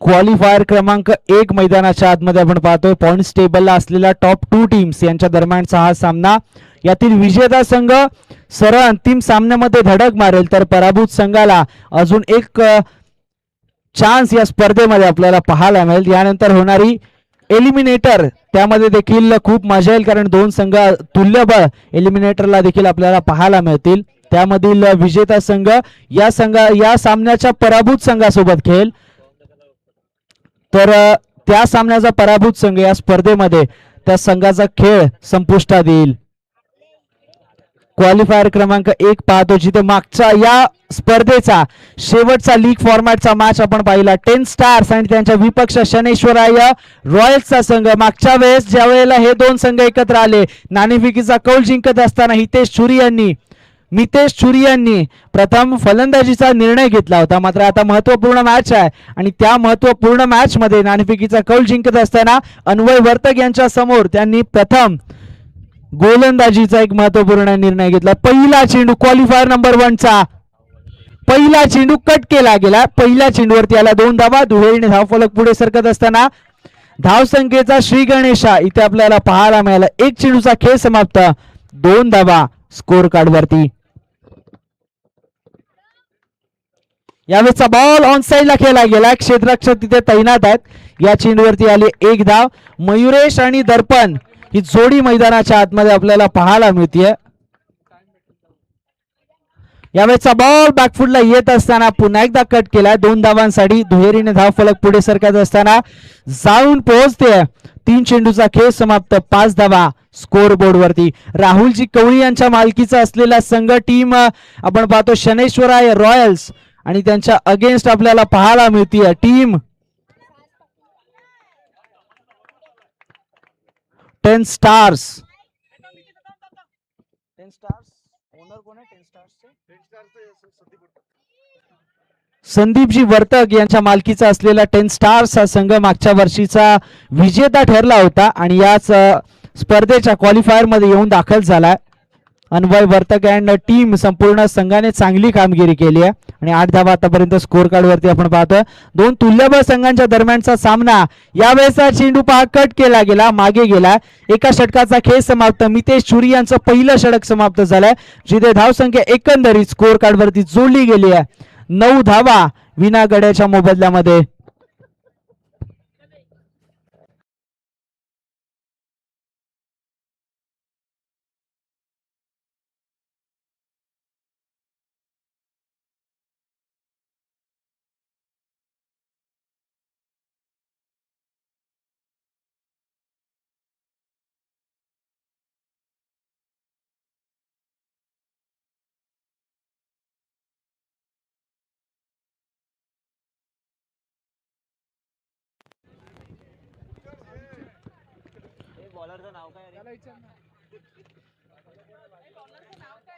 Qualifier क्रमांक 1 मैदानाच्या आतमध्ये आपण पाहतोय पॉइंट्स टेबलला असलेल्या टॉप 2 टीम्स यांच्या दरम्यानचा हा सामना. यातील विजेता संघ सरळ अंतिम सामन्यामध्ये धडक मारेल तर पराभूत संघाला अजून एक चान्स या स्पर्धेमध्ये आपल्याला पाहायला मिळेल. यानंतर होणारी एलिमिनेटर त्यामध्ये देखील खूप मजा येईल कारण दोन संघ तुल्यबळ एलिमिनेटरला देखील आपल्याला पाहायला मिळतील. त्यामधील विजेता संघ या सामन्याच्या पराभूत संघासोबत खेळेल तर त्या सामन्याचा पराभूत संघ या स्पर्धेमध्ये त्या संघाचा खेळ संपुष्टात येईल. क्वालिफायर क्रमांक 1 पाहतो जिथे मागच्या या स्पर्धेचा शेवटचा लीग फॉर्मॅटचा मॅच आपण पाहिला 10 स्टार्स आणि त्यांच्या विपक्ष शनेश्वराय रॉयल्सचा संघ. मागच्या वेळेस ज्या वेळेला हे दोन संघ एकत्र आले नाणेफेकीचा कौल जिंकत असताना मितेश छुरी यांनी प्रथम फलंदाजीचा निर्णय घेतला होता. मात्र आता महत्वपूर्ण मॅच आहे आणि त्या महत्वपूर्ण मॅच मध्ये नाणेफेकीचा कौल जिंकत असताना अन्वय वर्तक यांच्या समोर त्यांनी प्रथम गोलंदाजीचा एक महत्वपूर्ण निर्णय घेतला. पहिला चेंडू क्वालिफायर नंबर 1 चा पहिला चेंडू कट केला गेला. पहिल्या चेंडूवरती आला 2 धावा. दुहेरीने धावफलक पुढे सरकत असताना धावसंख्येचा श्री गणेशा इथे आपल्याला पाहायला मिळाला. एक चेंडूचा खेळ समाप्त 2 धावा स्कोर कार्ड वरती. यावेळेचा बॉल ऑन साइडला खेळला गेला. क्षेत्ररक्षक तिथे तैनात आहेत. या चेंडूवरती आली 1 धाव. मयुरेश आणि दर्पण ही जोडी मैदानाच्या आतमध्ये आपल्याला पाहायला मिळते. यावेळेचा बॉल बॅकफुटला येत असताना पुन्हा एकदा कट केला 2 धावांसाठी. दुहेरीने धावफलक पुढे सरकत असताना जाऊन पोहोचते. 3 चेंडूचा खेळ समाप्त 5 धावा स्कोर बोर्ड वरती. राहुलजी कवळी यांच्या मालकीचा असलेला संघ टीम आपण पाहतो शनेश्वराय रॉयल्स आणि त्यांच्या अगेन्स्ट आपल्याला पाहायला मिळते टीम 10 स्टार्स. ओनर कोण आहे 10 स्टार्सचे? संदीपजी वर्तक यांच्या मालकीचा असलेला 10 स्टार्स हा संघ मागच्या वर्षीचा विजेता ठरला होता आणि याच स्पर्धेच्या क्वालिफायर मध्ये येऊन दाखल झालाय. अन्वय वर्तक अँड टीम संपूर्ण संघाने चांगली कामगिरी केली आहे आणि 8 धावा आतापर्यंत स्कोर कार्ड वरती आपण पाहतोय. 2 तुल्यबळ संघांच्या दरम्यानचा सामना. यावेळेचा चेंडू पहा कट केला गेला मागे गेला. एका षटकाचा खेळ समाप्त. मितेश छुरी यांचं पहिलं षटक समाप्त झालंय जिथे धावसंख्या एकंदरीत स्कोर कार्ड वरती जोडली गेली आहे 9 धावा विना गड्याच्या मोबदल्यामध्ये.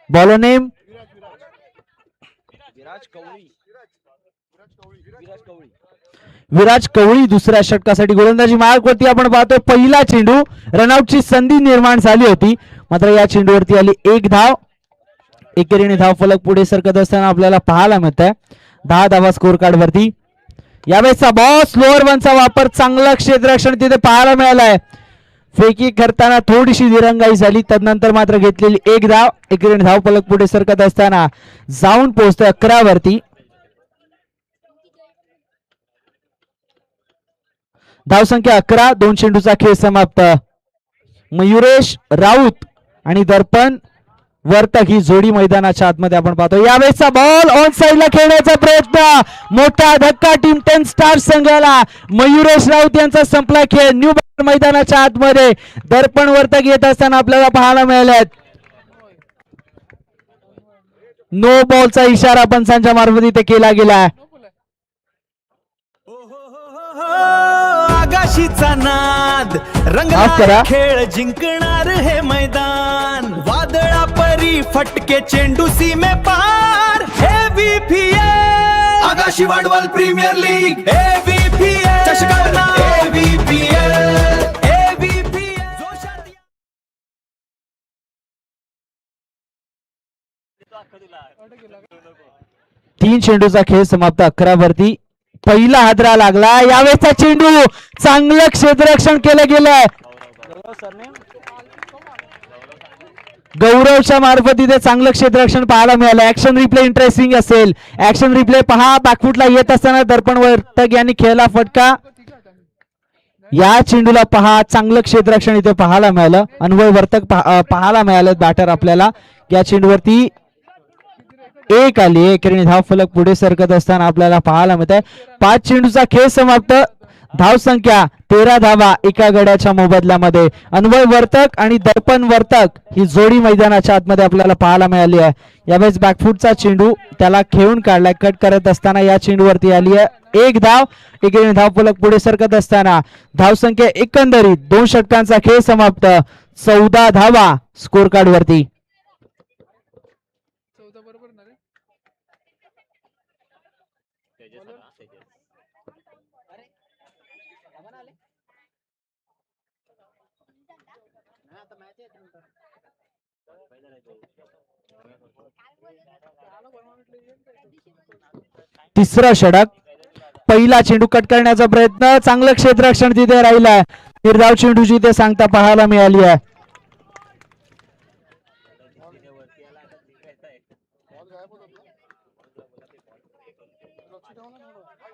बॉलर नेम विराज कवळी दुसऱ्या षटकासाठी गोलंदाजी मार्गवरती आपण पाहतोय. पहिला चेंडू रनआउटची संधी निर्माण झाली होती मात्र या चेंडूवरती आली 1 धाव. एकेरीने धाव फलक पुढे सरकत असताना आपल्याला पाहायला मिळत आहे 10 धावा स्कोर कार्ड वरती. यावेळेचा बॉल स्लोअर 1चा वापर चांगला क्षेत्ररक्षण तिथे पाहायला मिळालाय. फेकी करताना थोडीशी दिरंगाई झाली तदनंतर मात्र घेतलेली 1 धाव. एकेरीने धाव फलक पुढे सरकत असताना जाऊन पोहोचतोय 11 वरती. धावसंख्या 11. 2 चेंडूचा खेळ समाप्त. मयुरेश राऊत आणि दर्पण वर्तक ही जोडी मैदानाच्या आतमध्ये आपण पाहतो. यावेळेचा बॉल ऑन साइडला खेळण्याचा प्रयत्न. मोठा धक्का टीम 10 स्टार्स संघाला. मयुरेश राऊत यांचा संपला खेळ. न्यू मैदानाच्या आतमध्ये दर्पण वर्तक येत असताना आपल्याला पाहायला मिळाले. नो बॉलचा इशारा पंचांच्या मार्फत इथे केला गेला. आकाशीचा नाद रंगला खेळ जिंकणार हे मैदान. वादळा परी फटके चेंडू सीमे पार. AVPL आकाशी वाडवल प्रीमियर लीग. AVPL चषकाचं नाव AVPL. तीन चेंडूचा खेळ समाप्त 11 वरती. पहिला हादरा लागला. यावेळेचा चेंडू चांगलं क्षेत्ररक्षण केलं गेलं. गौरवच्या मार्फत इथे चांगलं क्षेत्ररक्षण पाहायला मिळालं. ऍक्शन रिप्ले इंटरेस्टिंग असेल. ऍक्शन रिप्ले पहा. बॅकफुटला येत असताना दर्पण वर्तक यांनी खेळला फटका. या चेंडूला पहा. चांगलं क्षेत्ररक्षण इथे पाहायला मिळालं. अन्वय वर्तक पाहायला मिळालं बॅटर आपल्याला. या चेंडूवरती एक आली. एकेरी धाव फलक पुढे सरकत असताना आपल्याला पाहायला मिळत आहे. 5 चेंडूचा खेळ समाप्त. धाव संख्या 13 धावा एका गड्याच्या मोबदल्यामध्ये. अन्वय वर्तक आणि दर्पण वर्तक ही जोडी मैदानाच्या आतमध्ये आपल्याला पाहायला मिळाली आहे. यावेळेस बॅकफुटचा चेंडू त्याला खेळून काढलाय. कट करत असताना या चेंडूवरती आली आहे 1 धाव. एकेरी धाव फलक पुढे सरकत असताना धाव संख्या एकंदरीत 2 षटकांचा खेळ समाप्त. 14 धावा स्कोर कार्ड वरती. तिसरा षटक. पहिला चेंडू कट करण्याचा प्रयत्न. चांगलं क्षेत्ररक्षण तिथे राहिलाय. निर्धाव चेंडूची ते सांगता पाहायला मिळाली आहे.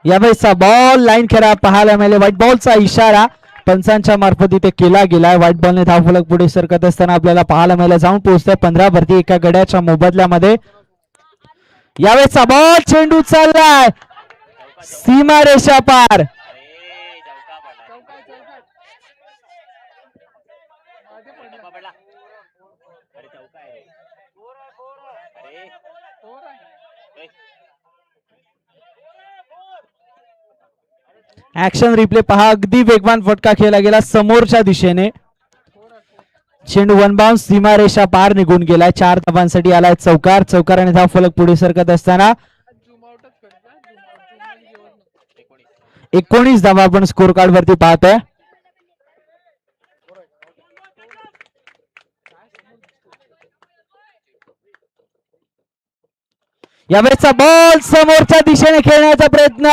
यावेळेचा बॉल लाईन खेळा पाहायला मिळाले. व्हाईट बॉलचा इशारा पंचांच्या मार्फत इथे केला गेलाय. व्हाईट बॉलने धाव फलक पुढे सरकत असताना आपल्याला पाहायला मिळालं. जाऊन पोहोचतोय 15 वरती एका गड्याच्या मोबदल्यामध्ये. यावेळेचा बॉल चेंडू चाललाय सीमा रेषा पार. ऍक्शन रिप्ले पहा. अगदी वेगवान फटका खेळला गेला समोरच्या दिशेने. चेंडू वन बाउंस सीमारेषा पार निघून गेलाय. 4 धावांसाठी आलाय चौकार. चौकार आणि धाव फलक पुढे सरकत असताना 19 धावा आपण स्कोर कार्ड वरती पाहतोय. यावेळेचा बॉल समोरच्या दिशेने खेळण्याचा प्रयत्न.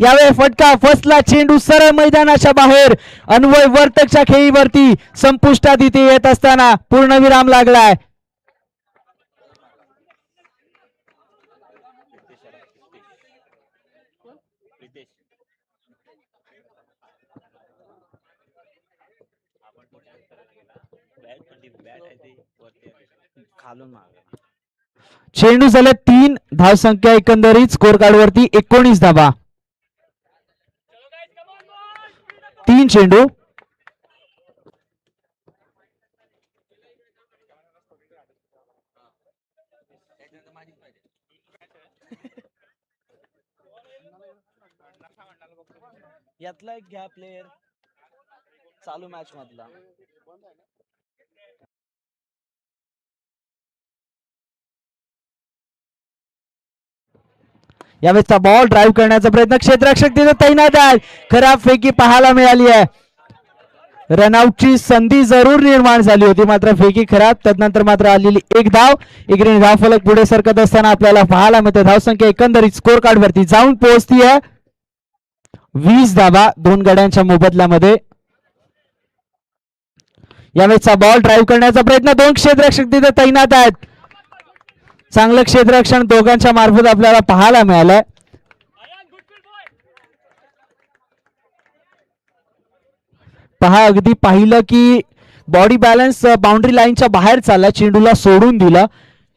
यावेळी फटका फसला. चेंडू सरळ मैदानाच्या बाहेर. अन्वय वर्तकच्या खेळीवरती संपुष्टात इथे येत असताना पूर्णविराम लागलाय. चेंडू झाले 3 धाव संख्या एकंदरीत स्कोर कार्ड वरती 19 धावा. 3 चेंडू. यातला एक घ्या प्लेयर चालू मॅच मधला. यावेळेचा बॉल ड्राईव्ह करण्याचा प्रयत्न. क्षेत्ररक्षक तिथे तैनात आहे. खराब फेकी पाहायला मिळाली आहे. रनआउटची संधी जरूर निर्माण झाली होती मात्र फेकी खराब. तदनंतर मात्र आलेली 1 धाव. एकीने धाव फलक पुढे सरकत असताना आपल्याला पाहायला मिळते. धाव संख्या एकंदरीत स्कोर कार्ड वरती जाऊन पोहोचती आहे 20 धावा 2 गड्यांच्या मोबदल्यामध्ये. यावेळेचा बॉल ड्राईव्ह करण्याचा प्रयत्न. 2 क्षेत्ररक्षक तिथे तैनात आहेत. चांगलं क्षेत्ररक्षण दोघांच्या मार्फत आपल्याला पाहायला मिळालंय. पहा अगदी पाहिलं की बॉडी बॅलन्स बाउंड्री लाईनच्या बाहेर चालला. चेंडूला सोडून दिलं.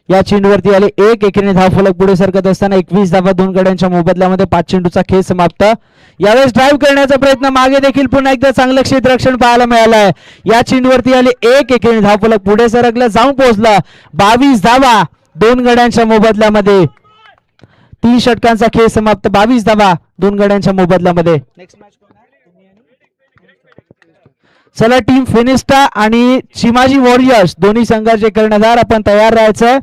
या चेंडूवरती आले 1. एकीने धाव फलक पुढे सरकत असताना 21 धावा 2 गड्यांच्या मोबदल्यामध्ये. 5 चेंडूचा खेळ समाप्त. यावेळेस ड्राईव्ह करण्याचा प्रयत्न. मागे देखील पुन्हा एकदा चांगलं क्षेत्ररक्षण पाहायला मिळालंय. या चेंडूवरती आले 1. एकीने धाव फलक पुढे सरकलं. जाऊन पोहोचलं 22 धावा 2 गड्यांच्या मोबदल्यामध्ये. 3 षटकांचा खेळ समाप्त. 22 धावा 2 गड्यांच्या मोबदल्यामध्ये. नेक्स्ट मॅच चला टीम फिनिस्टा आणि चिमाजी वॉरियर्स दोन्ही संघाचे कर्णधार आपण तयार राहायचं.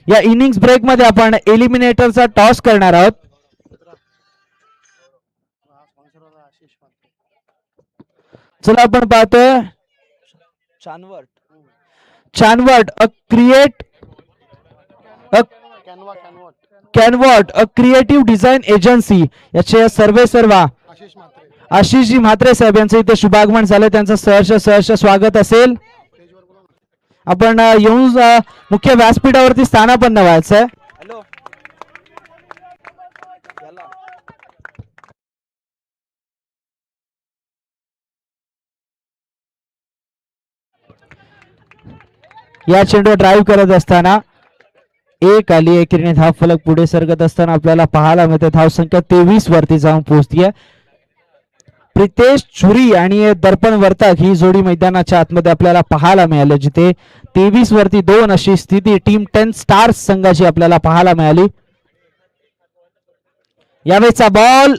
या इनिंग्स ब्रेक मध्ये आपण एलिमिनेटरचा टॉस करणार आहोत. चला आपण पाहतोय चानवर्ट अ कॅनवॉट अ क्रिएटिव्ह डिझाईन एजन्सी याचे सर्वेसर्वा आशिषजी म्हात्रे साहेब यांचं इथे शुभागमन झालं. त्यांचं सहर्ष स्वागत असेल. आपण येऊन मुख्य व्यासपीठावरती स्थानापन्न व्हायचंय. या चेंडूवर ड्राईव्ह करत असताना एक आली एकीने धाव फलक पुढे सरकत असताना आपल्याला पाहायला मिळते. धाव संख्या 23 वरती जाऊन पोहोचतीये. प्रितेश छुरी आणि दर्पण वर्तक ही जोडी मैदानाच्या आतमध्ये आपल्याला पाहायला मिळाली, जिथे 23 वरती 2 अशी स्थिती टीम 10 स्टार्स संघाची आपल्याला पाहायला मिळाली. यावेळेचा बॉल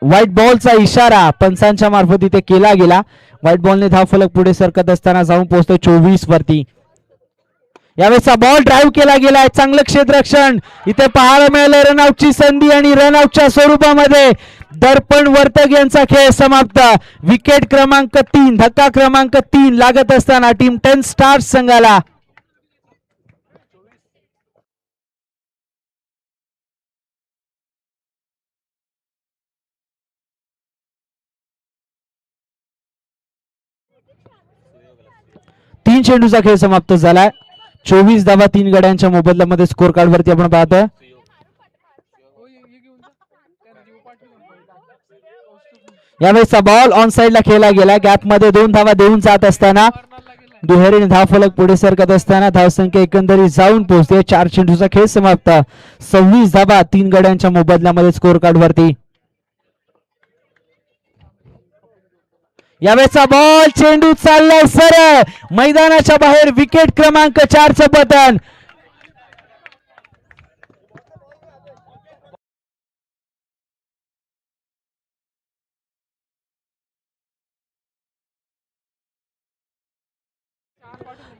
व्हाईट बॉलचा इशारा पंचांच्या मार्फत इथे केला गेला. व्हाईट बॉलने धाव फलक पुढे सरकत असताना जाऊन पोहोचतोय 24 वरती. यावेळेचा बॉल ड्राईव्ह केला गेलाय. चांगलं क्षेत्ररक्षण इथे पाहायला मिळालं. रनआउटची संधी आणि रनआउटच्या स्वरूपामध्ये दर्पण वर्तक यांचा खेळ समाप्त. विकेट क्रमांक 3, धक्का क्रमांक 3 लागत असताना टीम 10 स्टार्स संघाला तीन चेंडूचा खेळ समाप्त झालाय. 24 धावा 3 गड्यांच्या मोबदल्यामध्ये स्कोर कार्ड वरती आपण पाहतोय. यावेळेचा बॉल ऑन साइडला खेळला गेला. गॅप मध्ये 2 धावा देऊन जात असताना दुहेरीने धाव फलक पुढे सरकत असताना धावसंख्या एकंदरीत जाऊन पोहोचते. 4 चेंडूचा खेळ समाप्त. 26 धावा 3 गड्यांच्या मोबदल्यामध्ये स्कोर कार्ड वरती. यावेळेचा बॉल चेंडू चाललाय सरळ मैदानाच्या बाहेर. विकेट क्रमांक 4चं पतन.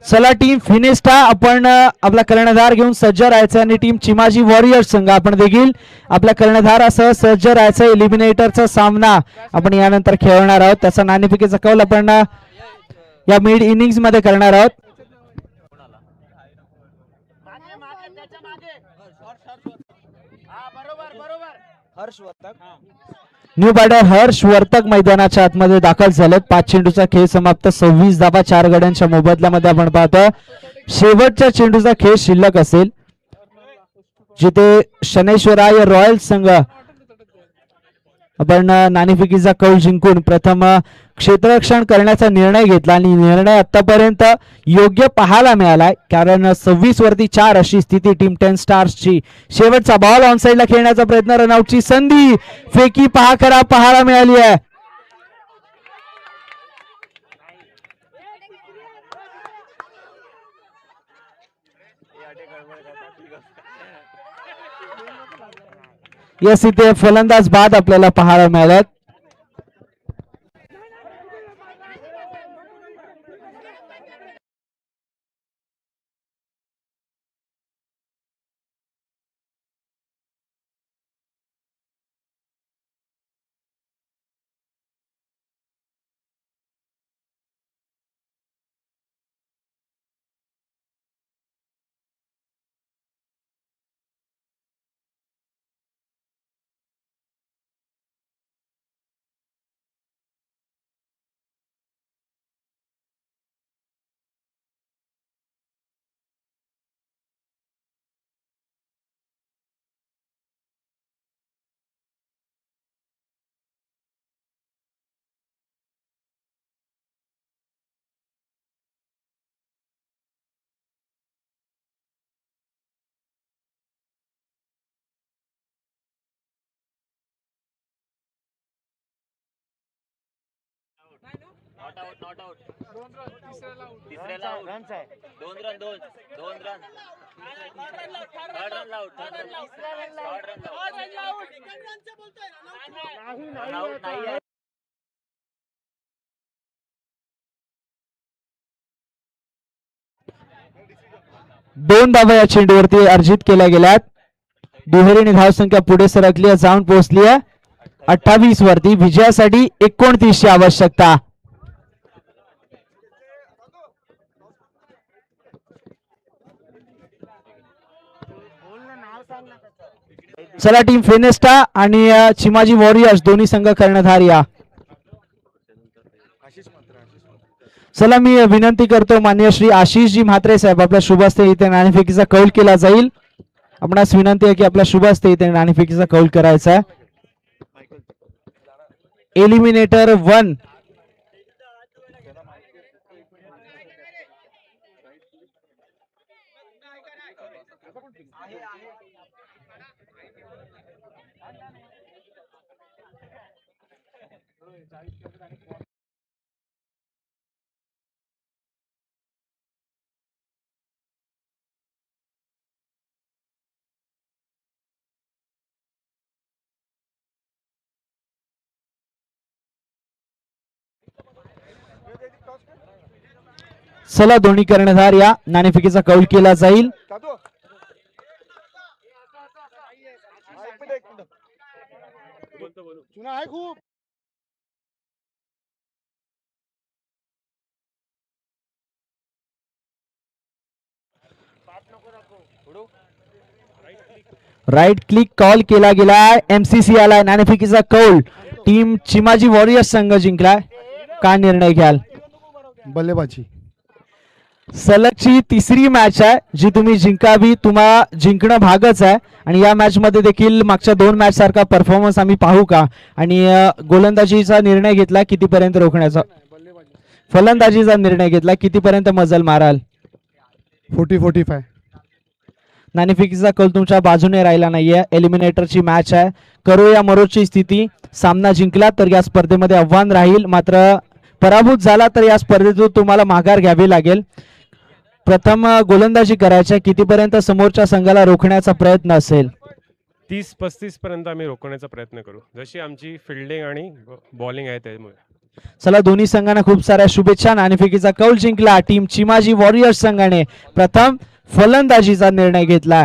चला टीम फिनिस्टा आपण आपला कर्णधार घेऊन सज्ज राहायचं आणि टीम चिमाजी वॉरियर्स संघ आपण देखील आपल्या कर्णधारासह सज्ज राहायचं. एलिमिनेटरचा सामना आपण यानंतर खेळणार आहोत. त्याचा नाणेफेकीचा कौल आपण या मिड इनिंग्स मध्ये करणार आहोत. न्यू बॅटर हर्ष वर्तक मैदानाच्या आतमध्ये दाखल झालेत. 5 चेंडूचा खेळ समाप्त. 26 धावा 4 गड्यांच्या मोबदल्यामध्ये आपण पाहतो. शेवटच्या चेंडूचा खेळ शिल्लक असेल, जिथे शनैश्वराय रॉयल संघ आपण नाणेफेकीचा कौल जिंकून प्रथम क्षेत्ररक्षण करण्याचा निर्णय घेतला आणि निर्णय आतापर्यंत योग्य पाहायला मिळालाय, कारण 26 वरती 4 अशी स्थिती टीम 10 स्टार्सची. शेवटचा बॉल ऑन साइडला खेळण्याचा प्रयत्न. रनआउटची संधी फेकी पहा करा पाहायला मिळाली आहे. यस, इथे फलंदाज बाद आपल्याला पाहायला मिळाल्यात. नॉट आउट 3 रन्स आहे. 2 run 2 run 3rd run out 3rd run out नाही. दोन धावा या चेंडूवरती अर्जित केल्या गेल्यात. दुहेरीने धावसंख्या पुढे सरकली आहे, जाऊन पोहोचली आहे 28 वरती. विजयासाठी 29 ची आवश्यकता. चला टीम फेनेस्टा आणि चिमाजी वॉरियर्स दोन्ही संघ कर्णधार या. चला मी विनंती करतो मान्य श्री आशिषजी म्हात्रे साहेब, आपल्या शुभ हस्ते इथे नाणेफेकीचा कौल केला जाईल. आपणास विनंती आहे की आपल्या शुभ हस्ते इथे नाणेफेकीचा कौल करायचा आहे. एलिमिनेटर 1 चला दोन्ही कर्णधार या. नाणेफेकीचा कौल केला जाईल. राईट क्लिक कॉल केला गेलाय. एमसीसी आलाय. नाणेफेकीचा कौल टीम चिमाजी वॉरियर्स संघ जिंकलाय. काय निर्णय घ्याल? बल्लेबाजी. सलगची तिसरी मॅच आहे जी तुम्ही जिंकावी. तुम्हाला जिंकणं भागच आहे आणि या मॅच मध्ये देखील मागच्या 2 मॅच सारखा परफॉर्मन्स आम्ही पाहू का? आणि गोलंदाजीचा निर्णय घेतला कितीपर्यंत रोखण्याचा, फलंदाजीचा निर्णय घेतला कितीपर्यंत मजल माराल? 40-45. नाणेफेकीचा कौल तुमच्या बाजूने राहिला नाहीये. एलिमिनेटरची मॅच आहे. करो या मरोची स्थिती. सामना जिंकला तर या स्पर्धेमध्ये आव्हान राहील, मात्र पराभूत झाला तर या स्पर्धेतून तुम्हाला माघार घ्यावी लागेल. प्रथम गोलंदाजी करायच्या. कितीपर्यंत समोरच्या संघाला रोखण्याचा प्रयत्न असेल? 30-35 पर्यंत आम्ही रोखण्याचा प्रयत्न करू, जशी आमची फिल्डिंग आणि बॉलिंग आहे त्यामुळे. चला दोन्ही संघांना खूप साऱ्या शुभेच्छा. नाणेफेकीचा कौल जिंकला टीम चिमाजी वॉरियर्स संघाने. प्रथम फलंदाजीचा निर्णय घेतला.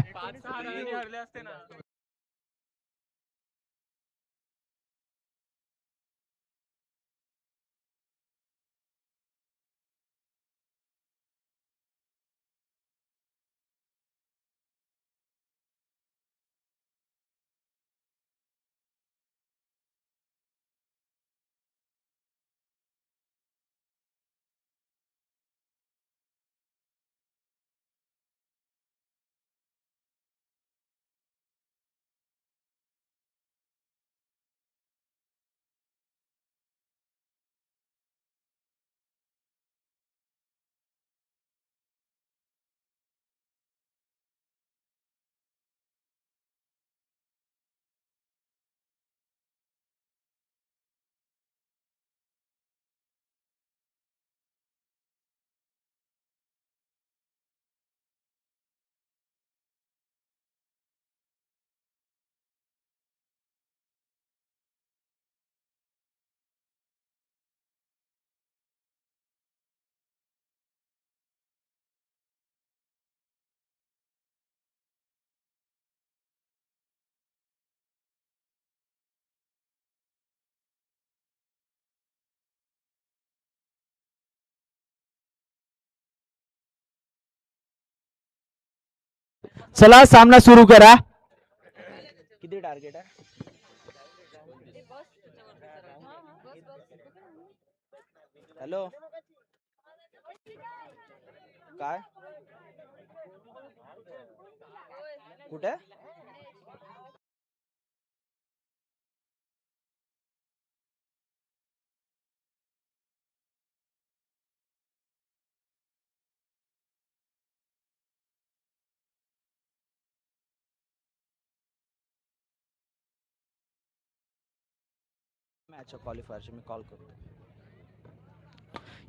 चला सामना सुरू करा. किती टार्गेट आहे? हॅलो काय कुठे? क्वालिफायरचे मी कॉल करतो.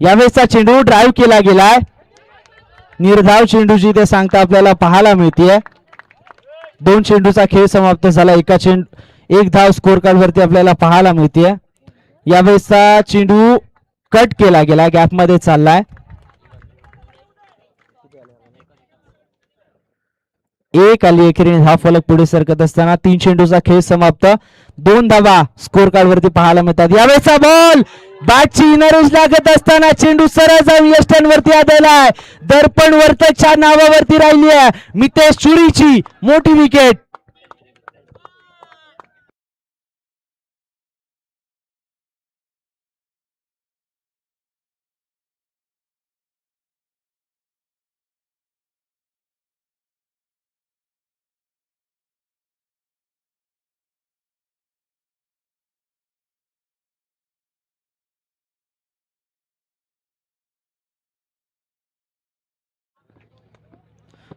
यावेळेसचा चेंडू ड्राईव्ह केला गेलाय. निर्धाव चेंडूची ते सांगता आपल्याला पाहायला मिळते. 2 चेंडूचा खेळ समाप्त झाला. एक धाव स्कोर कार्ड वरती आपल्याला पाहायला मिळते. यावेळेसचा चेंडू कट केला गेला, गॅप मध्ये चाललाय. एक आली एकेरीने धाव फलक पुढे सरकत असताना 3 चेंडूचा खेळ समाप्त. 2 धावा स्कोर कार्ड वरती पाहायला मिळतात. यावेळेचा बॉल बॅटची इनर एज लागत असताना चेंडू सरळ जाऊन यष्टन वरती आलेलाय. दर्पण वर्तकच्या नावावरती राहिली आहे. मितेश चुरीची मोठी विकेट.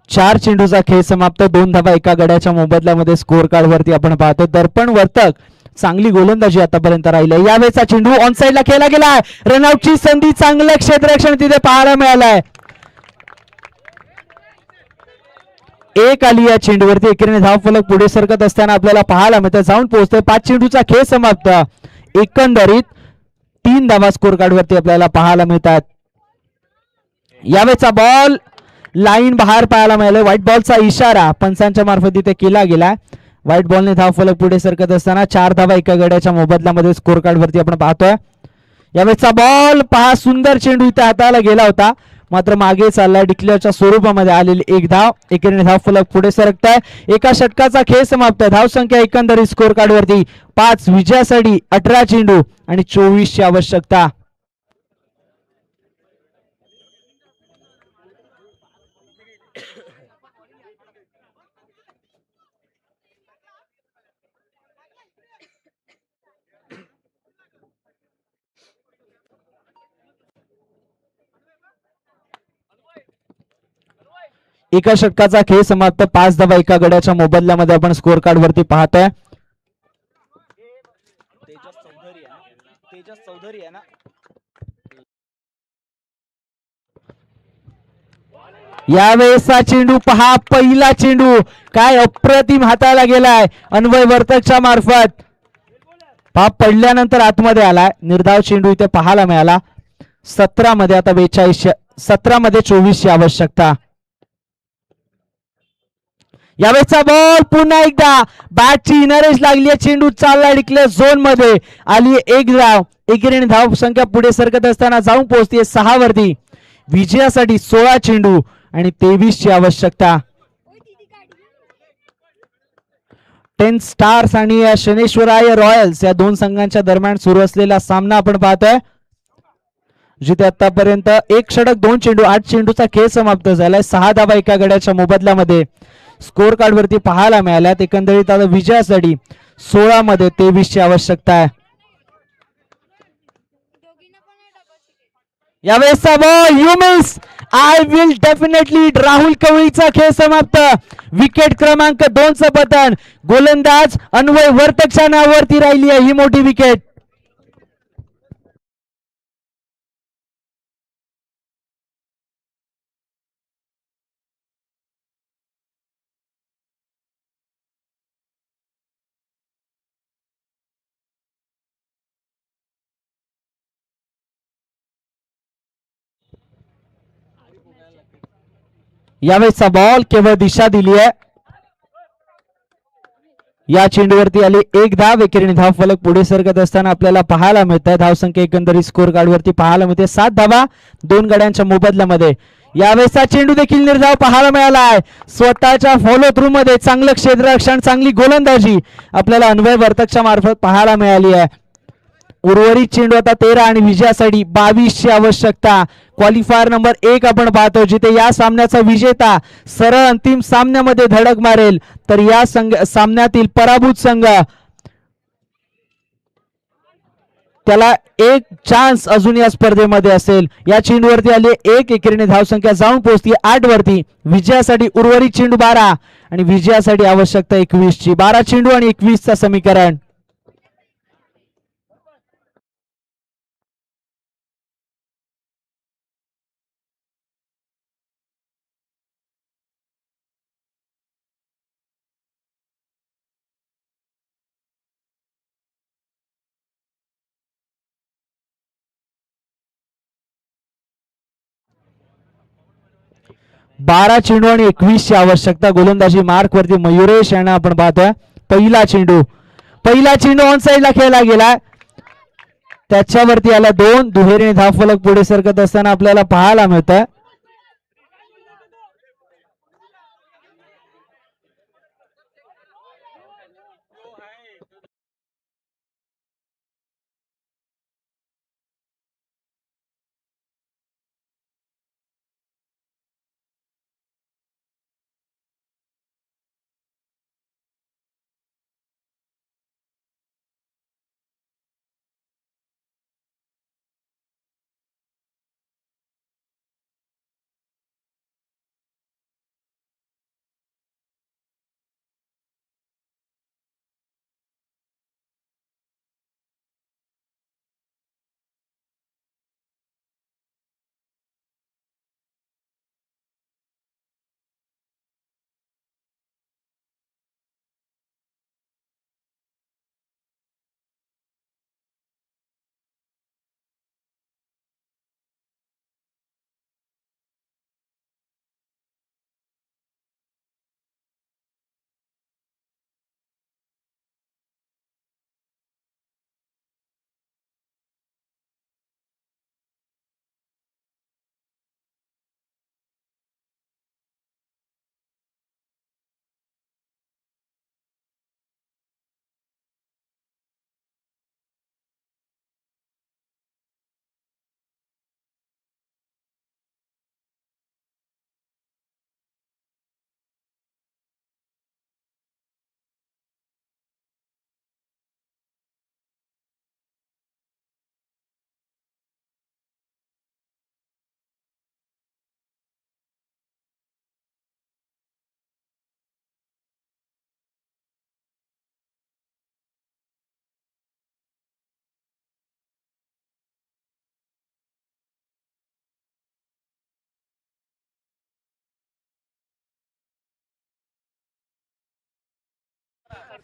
4 चेंडूचा खेळ समाप्त, 2 धावा एका गड्याच्या मोबदल्यामध्ये स्कोर कार्ड वरती आपण पाहतो. दर्पण वर्तक चांगली गोलंदाजी आतापर्यंत राहिली आहे. यावेळेचा चेंडू ऑन साइडला खेळला गेलाय. रनआउटची संधी, चांगलं क्षेत्ररक्षण तिथे पाहायला मिळालंय. एक आली या चेंडूवरती, एकीने धाव फलक पुढे सरकत असताना आपल्याला पाहायला मिळतं. जाऊन पोहोचतोय. 5 चेंडूचा खेळ समाप्त, एकंदरीत 3 धावा स्कोर कार्ड वरती आपल्याला पाहायला मिळतात. यावेळेचा बॉल लाईन बाहेर पाहायला मिळालं. व्हाईट बॉलचा इशारा पंचांच्या मार्फत इथे केला गेला. व्हाईट बॉलने धाव फलक पुढे सरकत असताना 4 धावा एका गड्याच्या मोबदल्यामध्ये स्कोर कार्ड वरती आपण पाहतोय. यावेळेचा बॉल पहा, सुंदर चेंडू इथे हाताला गेला होता, मात्र मागे चाललाय. डिक्लेअरच्या स्वरूपामध्ये आलेली एक धाव, एकीने धाव फलक पुढे सरकताय. एका षटकाचा खेळ समाप्त. धाव संख्या एकंदरीत स्कोर कार्ड वरती 5, विजयासाठी 18 चेंडू आणि 24 ची आवश्यकता. एका षटकाचा खेळ समाप्त, 5 धावा एका गड्याच्या मोबदल्यामध्ये आपण स्कोर कार्ड वरती पाहतोय. यावेळेसचा चेंडू पहा, पहिला चेंडू काय अप्रतिम हाताला गेलाय अन्वय वर्तकच्या मार्फत. पहा, पडल्यानंतर आतमध्ये आलाय. निर्धाव चेंडू इथे पाहायला मिळाला. 17 मध्ये आता 42, 17 मध्ये 24 ची आवश्यकता. यावेळेचा बॉल पुन्हा एकदा बॅटची इनरेज लागली आहे. चेंडू चालला डिक्लेअर झोन मध्ये, आली एक धाव. एकीने धाव संख्या पुढे सरकत असताना जाऊन पोहोचते 6 वरती. विजयासाठी 16 चेंडू आणि 23 ची आवश्यकता. 10 स्टार्स आणि शनेश्वराय रॉयल्स या दोन संघांच्या दरम्यान सुरू असलेला सामना आपण पाहतोय, जिथे आतापर्यंत 1 षटक 2 चेंडू 8 चेंडूचा खेळ समाप्त झालाय. 6 धावा एका गड्याच्या मोबदल्यामध्ये स्कोर कार्ड वरती पाहायला मिळाल्यात. एकंदरीत आता विजयासाठी 16 मध्ये 23 ची आवश्यकता आहे. यावेळेसचा ball you miss, I will definitely. Rahul कवळीचा खेळ समाप्त. विकेट क्रमांक 2 चं पतन. गोलंदाज अन्वय वर्तकच्या नावावरती राहिली आहे ही मोठी विकेट. यावेळेचा बॉल केवळ दिशा दिली आहे. या चेंडूवरती आली एक धाव. एकेरीने धाव फलक पुढे सरकत असताना आपल्याला पाहायला मिळत आहे. धाव संख्या एकंदरीत स्कोर कार्ड वरती पाहायला मिळते 7 धावा 2 गड्यांच्या मोबदल्यामध्ये. यावेळेचा चेंडू देखील निर्धाव पाहायला मिळाला आहे. स्वतःच्या फॉलो थ्रू मध्ये चांगलं क्षेत्ररक्षण, चांगली गोलंदाजी आपल्याला अन्वय वर्तकच्या मार्फत पाहायला मिळाली आहे. उर्वरित चेंडू आता 13 आणि विजयासाठी 22 ची आवश्यकता. क्वालिफायर नंबर 1 आपण पाहतो, जिथे या सामन्याचा विजेता सरळ अंतिम सामन्यामध्ये धडक मारेल, तर या सामन्यातील पराभूत संघ त्याला एक चान्स अजून या स्पर्धेमध्ये असेल. या चेंडूवरती आले एक. एकेरीने धाव संख्या जाऊन पोहोचती 8 वरती. विजयासाठी उर्वरित चेंडू 12 आणि विजयासाठी आवश्यकता 21 ची. 12 चेंडू आणि 21 चा समीकरण. बारा चेंडू आणि 21 ची आवश्यकता. गोलंदाजी मार्क वरती मयुरेश यांना आपण पाहतोय. पहिला चेंडू ऑन साइडला खेळला गेला, त्याच्यावरती आला 2. दुहेरीने धाव फलक पुढे सरकत असताना आपल्याला पाहायला मिळतंय.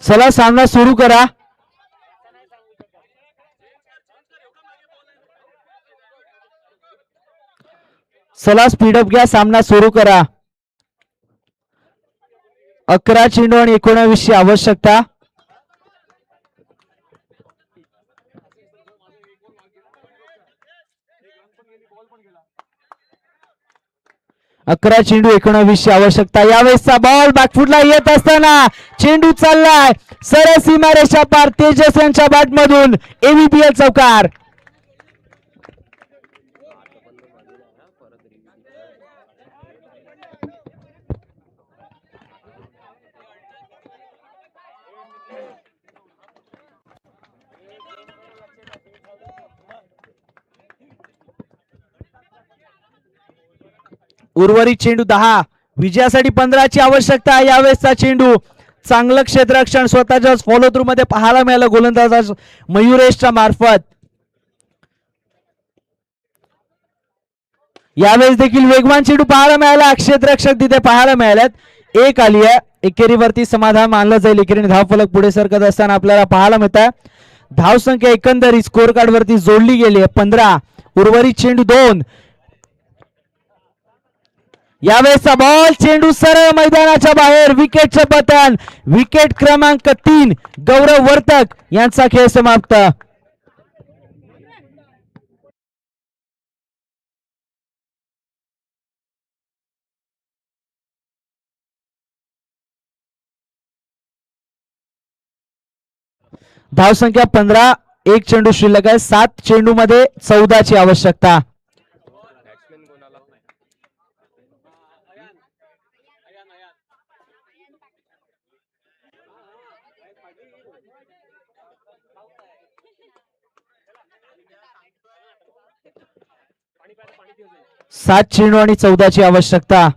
चला सामना सुरू करा. चला स्पीडअप घ्या, सामना सुरू करा. 11 चेंडू आणि 19 ची आवश्यकता. अकरा चेंडू 19 ची आवश्यकता. यावेळेसचा बॉल बॅकफुटला येत असताना चेंडू चाललाय सरळ सीमारेषा पार. तेजस यांच्या बॅट मधून एव्हीपीएल चौकार. उर्वरित चेंडू 10. विजयासाठी 15 ची आवश्यकता. यावेळेसचा चेंडू चांगलं क्षेत्ररक्षण स्वतःच्या फॉलो थ्रू मध्ये पाहायला मिळालं गोलंदाज मयुरेशच्या मार्फत. यावेळेस देखील वेगवान चेंडू पाहायला मिळाला. क्षेत्ररक्षक तिथे पाहायला मिळाल्यात. एक आली आहे. एकेरीवरती समाधान मानलं जाईल. एकेरीने धावफलक पुढे सरकत असताना आपल्याला पाहायला मिळत आहे. धाव संख्या एकंदरीत स्कोर कार्ड वरती जोडली गेली आहे 15. उर्वरित चेंडू 2. यावेळेसचा बॉल चेंडू सरळ मैदानाच्या बाहेर. विकेटचे पतन. विकेट क्रमांक 3 गौरव वर्तक यांचा खेळ समाप्त. धाव संख्या 15. एक चेंडू शिल्लक आहे. 7 चेंडू मध्ये 14 ची आवश्यकता. सात चेंडू आणि 14 ची आवश्यकता.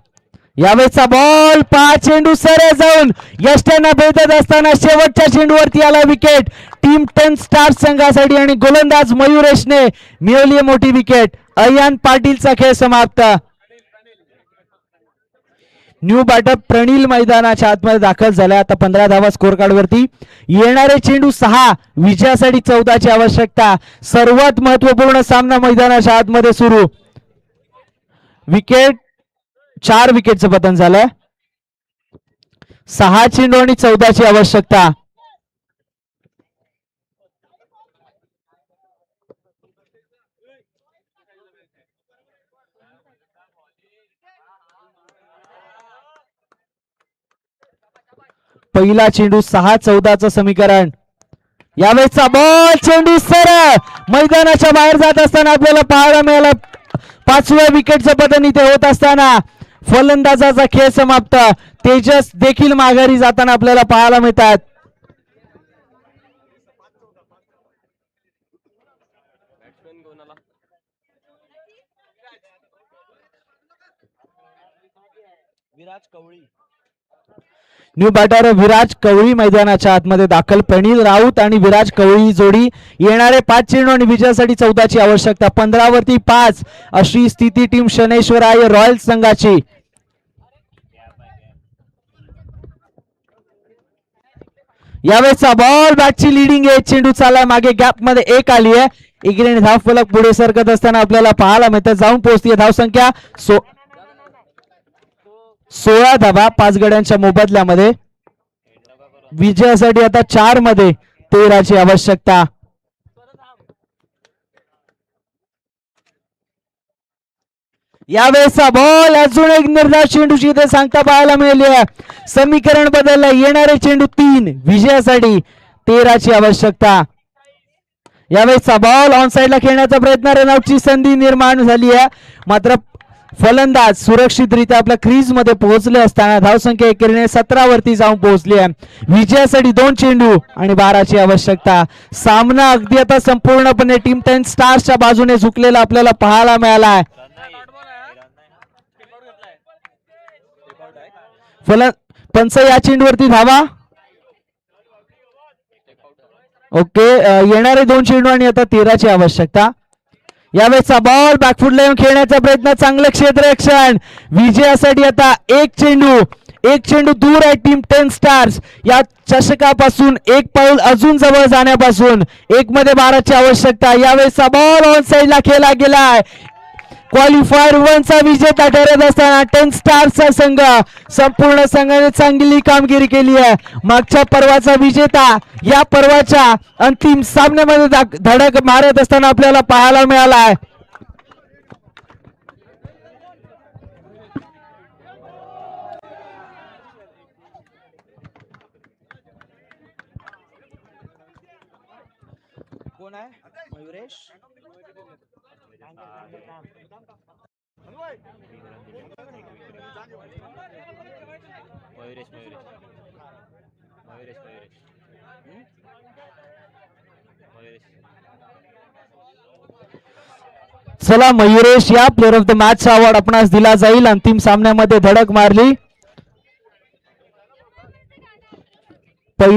यावेळेसचा बॉल 5 चेंडू सरळ जाऊन यष्ट्यांना भेटत असताना शेवटच्या चेंडूवरती आला विकेट. टीम 10 स्टार संघासाठी आणि गोलंदाज मयुरेशने मिळवली मोठी विकेट. अयान पाटीलचा खेळ समाप्त. न्यू बॅटर प्रणील मैदानाच्या आतमध्ये दाखल झाला. आता 15 धावा स्कोर कार्ड वरती. येणारे चेंडू 6. विजयासाठी 14 ची आवश्यकता. सर्वात महत्वपूर्ण सामना मैदानाच्या आतमध्ये सुरू. विकेट 4 विकेटचं पतन झालंय. 6 चेंडू आणि 14 ची आवश्यकता. पहिला चेंडू 6-14चं समीकरण. यावेळेसचा बॉल चेंडू सरळ मैदानाच्या बाहेर जात असताना आपल्याला पाहायला मिळाला. 5व्या विकेटचं पतन इथे होत असताना फलंदाजाचा खेळ समाप्त. तेजस देखील माघारी जाताना आपल्याला पाहायला मिळतात. न्यू बॅटर विराज कवळी मैदानाच्या आतमध्ये दाखल. प्रणील राऊत आणि विराज कवळी जोडी. येणारे 5 चेंडू आणि विजयासाठी 14 ची आवश्यकता. 15 वरती 5 अशी स्थिती टीम शनैश्वराय रॉयल्स संघाची. यावेळेसचा बॉल बॅटची लिडिंग आहे. चेंडू चालला मागे. गॅप मध्ये 1 आली आहे. एकीने धाव फलक पुढे सरकत असताना आपल्याला पाहायला मिळतं. जाऊन पोहोचते धाव संख्या 16 धावा 5 गड्यांच्या मोबदल्यामध्ये. विजयासाठी आता 4 मध्ये 13 ची आवश्यकता. यावेळेसचा बॉल अजून एक निर्धार चेंडूची इथे सांगता पाहायला मिळाली आहे. समीकरण बदललं. येणारे चेंडू 3. विजयासाठी 13 ची आवश्यकता. यावेळेसचा बॉल ऑन साइडला खेळण्याचा प्रयत्न. रनआउटची संधी निर्माण झाली आहे. मात्र फलंदाज सुरक्षितरित्या आपल्या क्रीज मध्ये पोहोचले असताना धावसंख्या एकेरीने 17 वरती जाऊन पोहोचली आहे. विजयासाठी 2 चेंडू आणि 12 ची आवश्यकता. सामना अगदी आता संपूर्णपणे टीम 10 स्टार्सच्या बाजूने झुकलेला आपल्याला पाहायला मिळाला आहे. पंच या चेंडूवरती धावा. ओके. येणारे 2 चेंडू आणि आता 13 ची आवश्यकता. यावेळेसचा बॉल बॅकफुटला येऊन खेळण्याचा प्रयत्न. चांगलं क्षेत्ररक्षण. विजयासाठी आता 1 चेंडू एक चेंडू दूर आहे टीम 10 स्टार्स या चषकापासून, एक पाऊल अजून जवळ जाण्यापासून. 1 मध्ये 12 ची आवश्यकता. यावेळेस बॉल ऑन साइडला खेळला गेलाय. क्वालिफायर 1 चा विजेता ठरत असताना 10 स्टार्सचा संघ, संपूर्ण संघाने चांगली कामगिरी केली आहे. मागच्या पर्वाचा विजेता या पर्वाच्या अंतिम सामन्यामध्ये धडक मारत असताना आपल्याला पाहायला मिळालाय. कोण आहे? मयुरेश. मयुरेश मयुरेश मयुरेश मयुरेश चला मयुरेश या प्लेअर ऑफ द मॅच चा अवॉर्ड आपणास दिला जाईल. अंतिम सामन्यामध्ये धडक मारली. पहिल्या